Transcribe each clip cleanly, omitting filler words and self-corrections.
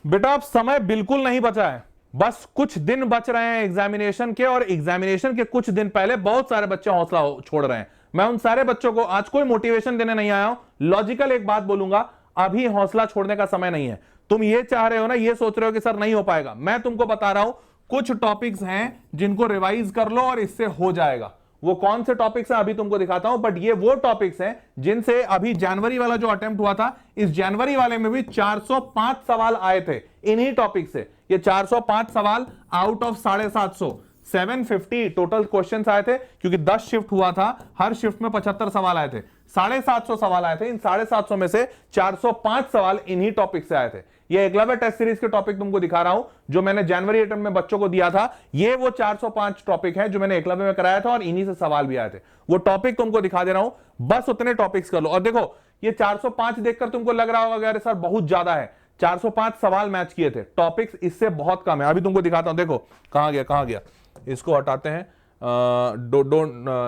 बेटा अब समय बिल्कुल नहीं बचा है, बस कुछ दिन बच रहे हैं एग्जामिनेशन के, और एग्जामिनेशन के कुछ दिन पहले बहुत सारे बच्चे हौसला छोड़ रहे हैं। मैं उन सारे बच्चों को आज कोई मोटिवेशन देने नहीं आया हूं, लॉजिकल एक बात बोलूंगा, अभी हौसला छोड़ने का समय नहीं है। तुम ये चाह रहे हो ना, ये सोच रहे हो कि सर नहीं हो पाएगा, मैं तुमको बता रहा हूं कुछ टॉपिक्स हैं जिनको रिवाइज कर लो और इससे हो जाएगा। वो कौन से टॉपिक्स हैं अभी तुमको दिखाता हूं, बट ये वो टॉपिक्स हैं जिनसे अभी जनवरी वाला जो अटेम्प्ट हुआ था, इस जनवरी वाले में भी 405 सवाल आए थे इन्हीं टॉपिक से। ये 405 सवाल आउट ऑफ 750, 750 टोटल क्वेश्चंस आए थे, क्योंकि 10 शिफ्ट हुआ था, हर शिफ्ट में 75 सवाल आए थे, 750 सवाल आए थे। इन 750 में से 405 सवाल इन्हीं टॉपिक से आए थे। ये एकलव्य टेस्ट सीरीज के टॉपिक तुमको दिखा रहा हूं जो मैंने जनवरी अटेम्प्ट में बच्चों को दिया था। ये वो 405 टॉपिक है जो मैंने एकलव्य में कराया था, और इन्हीं से सवाल भी आए थे। वो टॉपिक तुमको दिखा दे रहा हूं, बस उतने टॉपिक्स कर लो। और देखो ये 405 देखकर तुमको लग रहा होगा अरे सर बहुत ज्यादा है, 405 सवाल मैच किए थे, टॉपिक्स इससे बहुत कम है। अभी तुमको दिखाता हूं, देखो कहां गया, इसको हटाते हैं।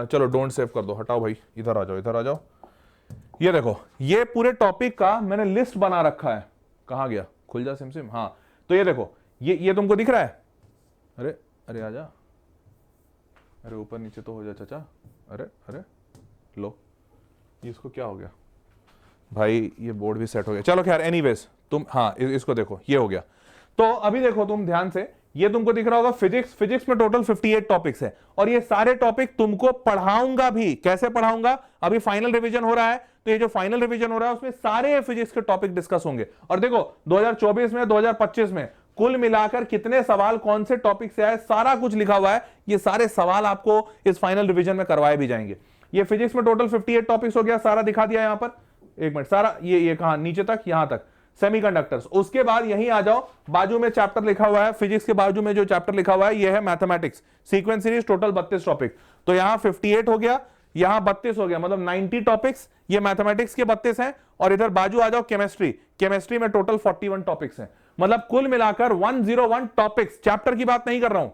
चलो डोंट सेव कर दो, हटाओ भाई, इधर आ जाओ। ये देखो, ये पूरे टॉपिक का मैंने लिस्ट बना रखा है। कहां गया, खुल जा सिम। हाँ, तो ये देखो, ये तुमको दिख रहा है। अरे आजा, अरे ऊपर नीचे तो हो जा चाचा। अरे लो, इसको क्या हो गया भाई, ये बोर्ड भी सेट हो गया। चलो खैर, एनीवेज तुम हाँ इसको देखो, ये हो गया। तो अभी देखो तुम ध्यान से, ये तुमको दिख रहा होगा फिजिक्स में टोटल 58 टॉपिक्स है, और ये सारे टॉपिक तुमको पढ़ाऊंगा भी। कैसे पढ़ाऊंगा, अभी फाइनल रिवीजन हो रहा है, तो ये जो फाइनल रिवीजन हो रहा है उसमें सारे फिजिक्स के टॉपिक डिस्कस होंगे। और देखो 2024 में 2025 में कुल मिलाकर कितने सवाल कौन से टॉपिक से आए, सारा कुछ लिखा हुआ है। ये सारे सवाल आपको इस फाइनल रिवीजन में करवाए भी जाएंगे। ये फिजिक्स में टोटल 58 टॉपिक्स हो गया, सारा दिखा दिया यहां पर। एक मिनट, सारा ये कहां, नीचे तक, यहां तक सेमीकंडक्टर्स। उसके बाद यहीं आ जाओ, बाजू में चैप्टर लिखा हुआ है, फिजिक्स के बाजू में जो चैप्टर लिखा हुआ है ये है mathematics sequence series, total 32 topic. तो यहां 58 हो गया, यहां 32 हो गया, मतलब 90 टॉपिक्स ये मैथमेटिक्स के 32 हैं। और इधर बाजू आ जाओ केमिस्ट्री में टोटल 41 टॉपिक्स हैं। मतलब कुल मिलाकर 101 टॉपिक्स, चैप्टर की बात नहीं कर रहा हूं,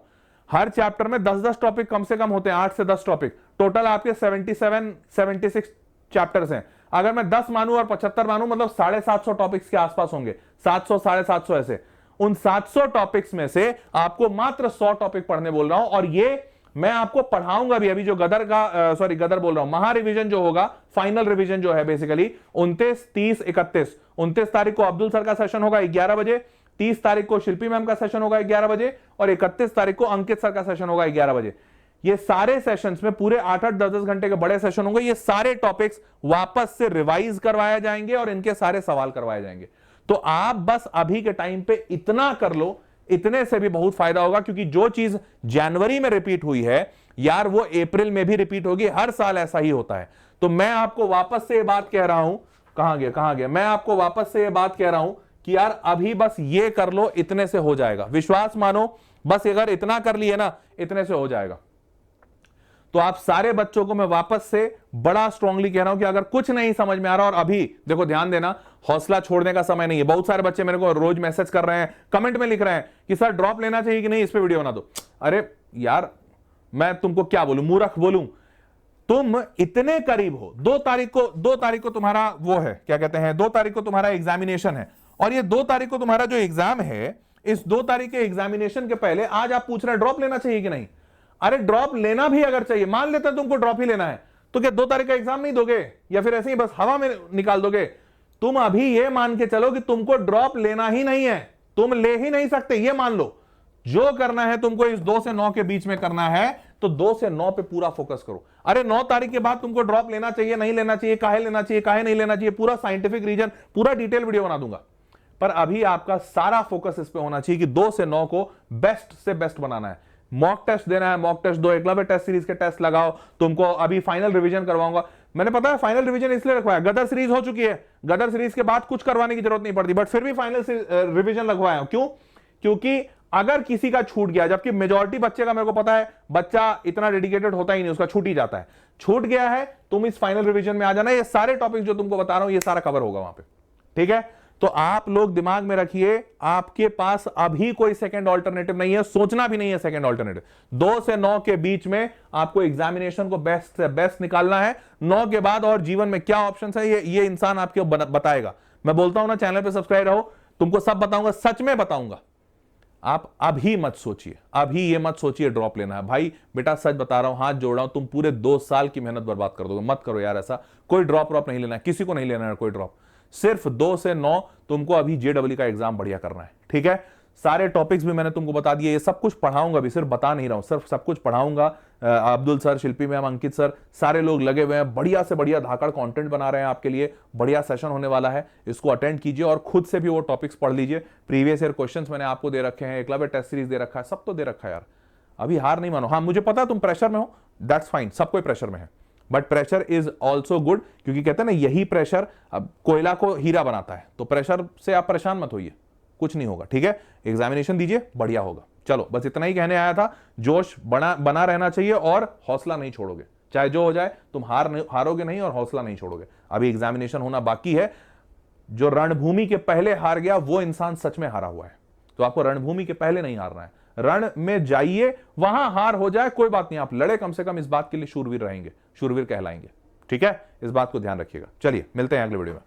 हर चैप्टर में 10-10 टॉपिक कम से कम होते हैं, 8 से 10 टॉपिक, टोटल आपके 76 चैप्टर्स हैं। अगर मैं 10 मानूं और 75 मानूं, मतलब 750 टॉपिक्स के आसपास होंगे, 700 750 ऐसे। उन 700 टॉपिक्स में से आपको मात्र 100 टॉपिक पढ़ने बोल रहा हूं, और ये मैं आपको पढ़ाऊंगा भी। अभी जो गदर बोल रहा हूं, महा रिवीजन जो होगा, फाइनल रिवीजन जो है बेसिकली 29, 30, 31, 29 तारीख को अब्दुल सर का सेशन होगा 11 बजे, 30 तारीख को शिल्पी मैम का सेशन होगा 11 बजे, और 31 तारीख को अंकित सर का सेशन होगा 11 बजे। ये सारे सेशंस में पूरे 8-8, 10-10 घंटे के बड़े सेशन होंगे। ये सारे टॉपिक्स वापस से रिवाइज करवाए जाएंगे और इनके सारे सवाल करवाए जाएंगे। तो आप बस अभी के टाइम पे इतना कर लो, इतने से भी बहुत फायदा होगा, क्योंकि जो चीज जनवरी में रिपीट हुई है यार, वो अप्रैल में भी रिपीट होगी, हर साल ऐसा ही होता है। तो मैं आपको वापस से ये बात कह रहा हूं, कहां गया, मैं आपको वापस से ये बात कह रहा हूं कि यार अभी बस ये कर लो, इतने से हो जाएगा। विश्वास मानो, बस अगर इतना कर लिए ना, इतने से हो जाएगा। तो आप सारे बच्चों को मैं वापस से बड़ा स्ट्रांगली कह रहा हूं कि अगर कुछ नहीं समझ में आ रहा, और अभी देखो ध्यान देना, हौसला छोड़ने का समय नहीं है। बहुत सारे बच्चे मेरे को रोज मैसेज कर रहे हैं, कमेंट में लिख रहे हैं कि सर ड्रॉप लेना चाहिए कि नहीं, इस पे वीडियो बना दो। अरे यार मैं तुमको क्या बोलूं, मूर्ख बोलूं, तुम इतने करीब हो। 2 तारीख को तुम्हारा वो है, क्या कहते हैं, 2 तारीख को तुम्हारा एग्जामिनेशन है, और ये 2 तारीख को तुम्हारा जो एग्जाम है, इस 2 तारीख के एग्जामिनेशन के पहले आज आप पूछ रहे हैं ड्रॉप लेना चाहिए कि नहीं। अरे ड्रॉप लेना भी अगर चाहिए, मान लेते हैं तुमको ड्रॉप ही लेना है, तो क्या 2 तारीख का एग्जाम नहीं दोगे, या फिर ऐसे ही बस हवा में निकाल दोगे। तुम अभी ये मान के चलो कि तुमको ड्रॉप लेना ही नहीं है, तुम ले ही नहीं सकते, ये मान लो। जो करना है तुमको इस 2 से 9 के बीच में करना है, तो 2 से 9 पे पूरा फोकस करो। अरे 9 तारीख के बाद तुमको ड्रॉप लेना चाहिए, नहीं लेना चाहिए, काहे लेना चाहिए, काहे नहीं लेना चाहिए, पूरा साइंटिफिक रीजन, पूरा डिटेल वीडियो बना दूंगा। पर अभी आपका सारा फोकस इस पे होना चाहिए कि 2 से 9 को बेस्ट से बेस्ट बनाना है। मॉक टेस्ट देना है, mock test 2 Eklavya test series के टेस्ट लगाओ। तुमको अभी फाइनल रिवीजन करवाऊंगा। मैंने पता है फाइनल रिवीजन इसलिए रखवाया, गदर सीरीज हो चुकी है, गदर सीरीज के बाद कुछ करवाने की जरूरत नहीं पड़ती, बट फिर भी फाइनल रिवीजन लगवाया। क्यों? क्योंकि अगर किसी का छूट गया, जबकि मेजॉरिटी बच्चे का मेरे को पता है, बच्चा इतना डेडिकेटेड होता ही नहीं, उसका छूट ही जाता है। छूट गया है, तुम इस फाइनल रिवीजन में आ जाना, ये सारे टॉपिक जो तुमको बता रहा हूं ये सारा कवर होगा वहां पे, ठीक है। तो आप लोग दिमाग में रखिए, आपके पास अभी कोई सेकंड ऑल्टरनेटिव नहीं है, सोचना भी नहीं है सेकंड ऑल्टरनेटिव। 2 से 9 के बीच में आपको एग्जामिनेशन को बेस्ट से बेस्ट निकालना है। 9 के बाद और जीवन में क्या ऑप्शंस है, ये इंसान आपको बताएगा। मैं बोलता हूं ना, चैनल पे सब्सक्राइब रहो, तुमको सब बताऊंगा, सच में बताऊंगा। आप अभी मत सोचिए, अभी ये मत सोचिए ड्रॉप लेना है। भाई बेटा सच बता रहा हूं, हाथ जोड़ रहा हूं, तुम पूरे 2 साल की मेहनत बर्बाद कर दोगे। मत करो यार ऐसा, कोई ड्रॉप ड्रॉप नहीं लेना है, किसी को नहीं लेना है कोई ड्रॉप। सिर्फ 2 से 9 तुमको अभी जेडब्ल्यू का एग्जाम बढ़िया करना है, ठीक है। सारे टॉपिक्स भी मैंने तुमको बता दिए, ये सब कुछ पढ़ाऊंगा भी, सिर्फ बता नहीं रहा हूं, सिर्फ सब कुछ पढ़ाऊंगा। अब्दुल सर, शिल्पी मैम, अंकित सर, सारे लोग लगे हुए हैं, बढ़िया से बढ़िया धाकड़ कंटेंट बना रहे हैं आपके लिए। बढ़िया सेशन होने वाला है, इसको अटेंड कीजिए और खुद से भी वो टॉपिक्स पढ़ लीजिए। प्रीवियस ईयर क्वेश्चंस मैंने आपको दे रखे हैं, एकलव्य टेस्ट सीरीज दे रखा है, सब तो दे रखा है यार। अभी हार नहीं मानो। हाँ मुझे पता है तुम प्रेशर में हो, दैट्स फाइन, सब कोई प्रेशर में है, but pressure is also good, क्योंकि कहते हैं ना यही प्रेशर अब कोयला को हीरा बनाता है। तो प्रेशर से आप परेशान मत होइए, कुछ नहीं होगा, ठीक है। एग्जामिनेशन दीजिए, बढ़िया होगा। चलो बस इतना ही कहने आया था। जोश बना रहना चाहिए और हौसला नहीं छोड़ोगे, चाहे जो हो जाए तुम हारोगे नहीं और हौसला नहीं छोड़ोगे। अभी एग्जामिनेशन होना बाकी है। जो रणभूमि के पहले हार गया वो इंसान सच में हारा हुआ है। तो आपको रणभूमि के पहले नहीं हारना है, रण में जाइए, वहां हार हो जाए कोई बात नहीं, आप लड़े, कम से कम इस बात के लिए शूरवीर रहेंगे, शूरवीर कहलाएंगे, ठीक है। इस बात को ध्यान रखिएगा। चलिए मिलते हैं अगले वीडियो में।